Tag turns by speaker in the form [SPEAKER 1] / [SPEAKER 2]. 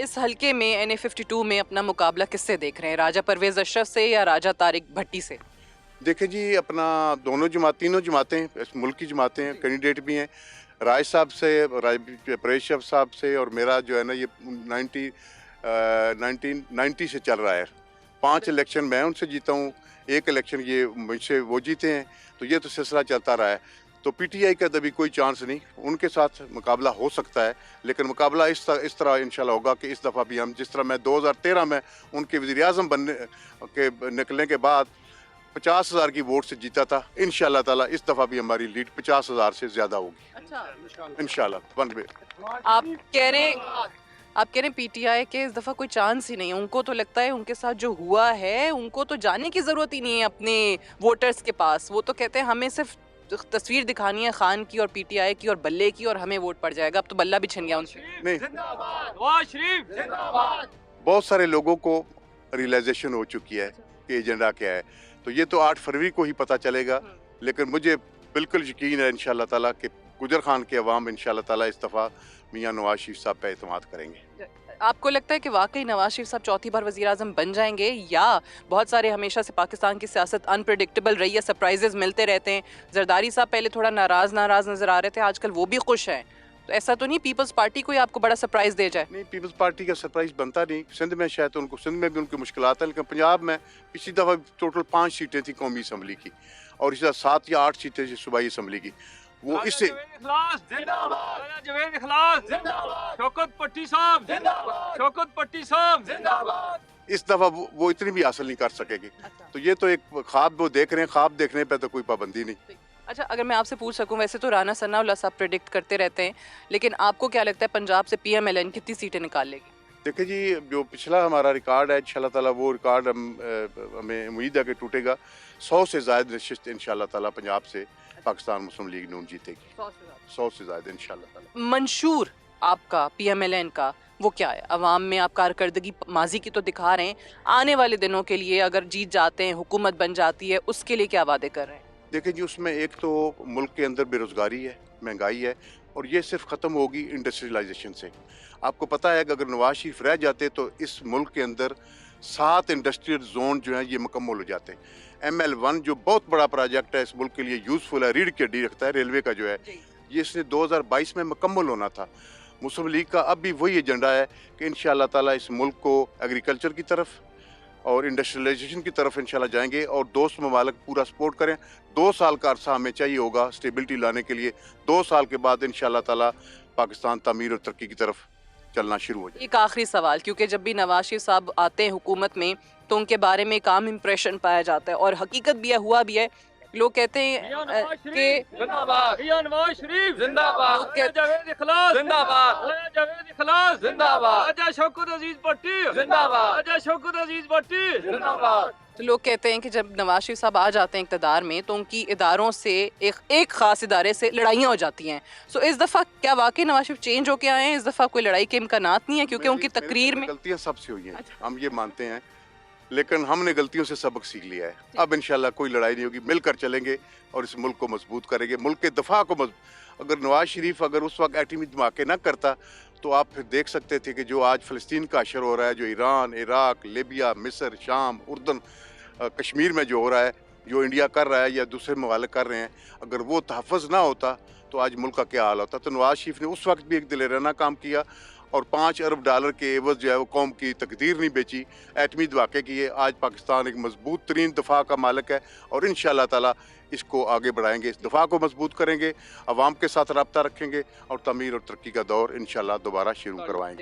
[SPEAKER 1] اس حلقے میں NA-52 میں اپنا مقابلہ کس سے دیکھ رہے ہیں؟ راجہ پرویز اشرف سے یا راجہ طارق بھٹی سے؟
[SPEAKER 2] دیکھیں جی، اپنا تینوں جماعتیں اس ملک کی جماعتیں ہیں، کینڈیڈیٹ بھی ہیں، راج صاحب سے، پرویز اشرف صاحب سے، اور میرا جو ہے نا یہ 1990 سے چل رہا ہے۔ 5 الیکشن میں ان سے جیتا ہوں، 1 الیکشن یہ مجھ سے وہ جیتے ہیں، تو یہ تو سلسلہ چلتا رہا ہے۔ تو پی ٹی آئی کا ابھی کوئی چانس نہیں، ان کے ساتھ مقابلہ ہو سکتا ہے، لیکن مقابلہ اس طرح انشاءاللہ ہوگا کہ اس دفعہ بھی ہم جس طرح میں 2013 میں ان کے وزیر اعظم نکلنے کے بعد 50,000 کی ووٹ سے جیتا تھا، انشاءاللہ تعالیٰ اس دفعہ بھی ہماری لیڈ 50,000 سے زیادہ ہوگی انشاءاللہ۔
[SPEAKER 1] آپ کہہ رہے ہیں پی ٹی آئی کے اس دفعہ کوئی چانس ہی نہیں ہے، ان کو تو لگتا ہے ان کے ساتھ جو ہوا ہے ان کو تو جانے کی ضرورت ہی نہیں ہے اپنے ووٹرز کے پاس، وہ تو کہتے ہیں ہمیں صرف تصویر دکھانی ہے خان کی اور پی ٹی آئی کی اور بلے کی اور ہمیں ووٹ پڑ جائے گا۔ اب تو بلہ بھی چھن گیا ان سے۔
[SPEAKER 2] نہیں، بہت سارے لوگوں کو ریئلائزیشن ہو چکی ہے کہ ایجنڈا کیا ہے، تو یہ تو 8 فروری کو ہی پتہ چلے گا، لیکن مجھے بالکل یقین ہے انشاءاللہ تعالیٰ کہ گجر خان کے عوام انشاءاللہ تعالیٰ اس دفعہ میاں نواز شریف صاحب پہ اعتماد کریں گے۔
[SPEAKER 1] آپ کو لگتا ہے کہ واقعی نواز شریف صاحب چوتھی بار وزیر اعظم بن جائیں گے، یا بہت سارے ہمیشہ سے پاکستان کی سیاست انپریڈکٹیبل رہی ہے، سرپرائزز ملتے رہتے ہیں؟ زرداری صاحب پہلے تھوڑا ناراض نظر آ رہے تھے، آج کل وہ بھی خوش ہیں، تو ایسا تو نہیں پیپلز پارٹی کوئی آپ کو بڑا سرپرائز دے جائے؟
[SPEAKER 2] نہیں، پیپلز پارٹی کا سرپرائز بنتا نہیں، سندھ میں شاید سندھ میں بھی ان کی مشکلات ہیں، لیکن پنجاب میں پچھلی دفعہ ٹوٹل 5 سیٹیں تھیں قومی اسمبلی کی، اور اسی طرح 7 یا 8 سیٹیں تھیں صوبائی اسمبلی کی، وہ اس سے اس دفعہ وہ اتنی بھی حاصل نہیں کر سکے گی، تو یہ تو ایک خواب وہ دیکھ رہے ہیں، خواب دیکھنے پہ تو کوئی پابندی نہیں۔
[SPEAKER 1] اچھا، اگر میں آپ سے پوچھ سکوں، ویسے تو رانا ثناء اللہ صاحب پریڈکٹ کرتے رہتے ہیں، لیکن آپ کو کیا لگتا ہے پنجاب سے PMLN کتنی سیٹیں نکال لے گی؟
[SPEAKER 2] دیکھیں جی، جو پچھلا ہمارا ریکارڈ ہے انشاءاللہ تعالیٰ وہ ریکارڈ ہمیں امید ہے کہ ٹوٹے گا۔ 100 سے زائد نشست انشاءاللہ تعالیٰ پنجاب سے پاکستان مسلم لیگ نون جیتے گی، 100 سے زائد انشاءاللہ تعالیٰ۔
[SPEAKER 1] منشور آپ کا PMLN کا وہ کیا ہے؟ عوام میں آپ کارکردگی ماضی کی تو دکھا رہے ہیں، آنے والے دنوں کے لیے اگر جیت جاتے ہیں، حکومت بن جاتی ہے، اس کے لیے کیا وعدے کر رہے ہیں؟
[SPEAKER 2] دیکھیں جی، اس میں ایک تو ملک کے اندر بے روزگاری ہے، مہنگائی ہے، اور یہ صرف ختم ہوگی انڈسٹریلائزیشن سے۔ آپ کو پتہ ہے کہ اگر نواز شریف رہ جاتے تو اس ملک کے اندر 7 انڈسٹریل زون جو ہیں یہ مکمل ہو جاتے ہیں۔ ML1 جو بہت بڑا پروجیکٹ ہے اس ملک کے لیے، یوزفل ہے، ریڑھ کی ہڈی رکھتا ہے ریلوے کا جو ہے، یہ اس نے 2022 میں مکمل ہونا تھا۔ مسلم لیگ کا اب بھی وہی ایجنڈا ہے کہ انشاءاللہ تعالیٰ اس ملک کو ایگریکلچر کی طرف اور انڈسٹریلائزیشن کی طرف انشاءاللہ جائیں گے، اور دوست ممالک پورا سپورٹ کریں۔ 2 سال کا عرصہ ہمیں چاہیے ہوگا سٹیبلٹی لانے کے لیے، 2 سال کے بعد انشاءاللہ تعالیٰ پاکستان تعمیر اور ترقی کی طرف چلنا شروع ہو جائے۔
[SPEAKER 1] ایک آخری سوال، کیونکہ جب بھی نواز شریف صاحب آتے ہیں حکومت میں تو ان کے بارے میں ایک عام امپریشن پایا جاتا ہے، اور حقیقت بھی ہے، ہوا بھی ہے، لوگ کہتے ہیں کہ تو لوگ کہتے ہیں کہ جب نواز شریف صاحب آ جاتے ہیں اقتدار میں تو ان کی اداروں سے ایک خاص ادارے سے لڑائیاں ہو جاتی ہیں، سو اس دفعہ کیا واقعی نواز شریف چینج ہو کے آئے ہیں؟ اس دفعہ کوئی لڑائی کے امکانات نہیں ہے، کیونکہ ان کی تقریر میں
[SPEAKER 2] غلطیاں سب سے ہوئی ہیں، ہم یہ مانتے ہیں، لیکن ہم نے غلطیوں سے سبق سیکھ لیا ہے۔ اب انشاءاللہ کوئی لڑائی نہیں ہوگی، مل کر چلیں گے اور اس ملک کو مضبوط کریں گے، ملک کے دفاع کو اگر نواز شریف اس وقت ایٹمی دھماکے نہ کرتا تو آپ پھر دیکھ سکتے تھے کہ جو آج فلسطین کا اشر ہو رہا ہے، جو ایران، عراق، لیبیا، مصر، شام، اردن، کشمیر میں جو ہو رہا ہے، جو انڈیا کر رہا ہے یا دوسرے ممالک کر رہے ہیں، اگر وہ تحفظ نہ ہوتا تو آج ملک کا کیا حال ہوتا۔ تو نواز شریف نے اس وقت بھی ایک دلیرانہ کام کیا، اور $5 ارب کے عوض جو ہے وہ قوم کی تقدیر نہیں بیچی، ایٹمی دھماکے کیے۔ آج پاکستان ایک مضبوط ترین دفاع کا مالک ہے، اور انشاءاللہ تعالیٰ اس کو آگے بڑھائیں گے، اس دفاع کو مضبوط کریں گے، عوام کے ساتھ رابطہ رکھیں گے، اور تعمیر اور ترقی کا دور انشاءاللہ دوبارہ شروع کروائیں گے۔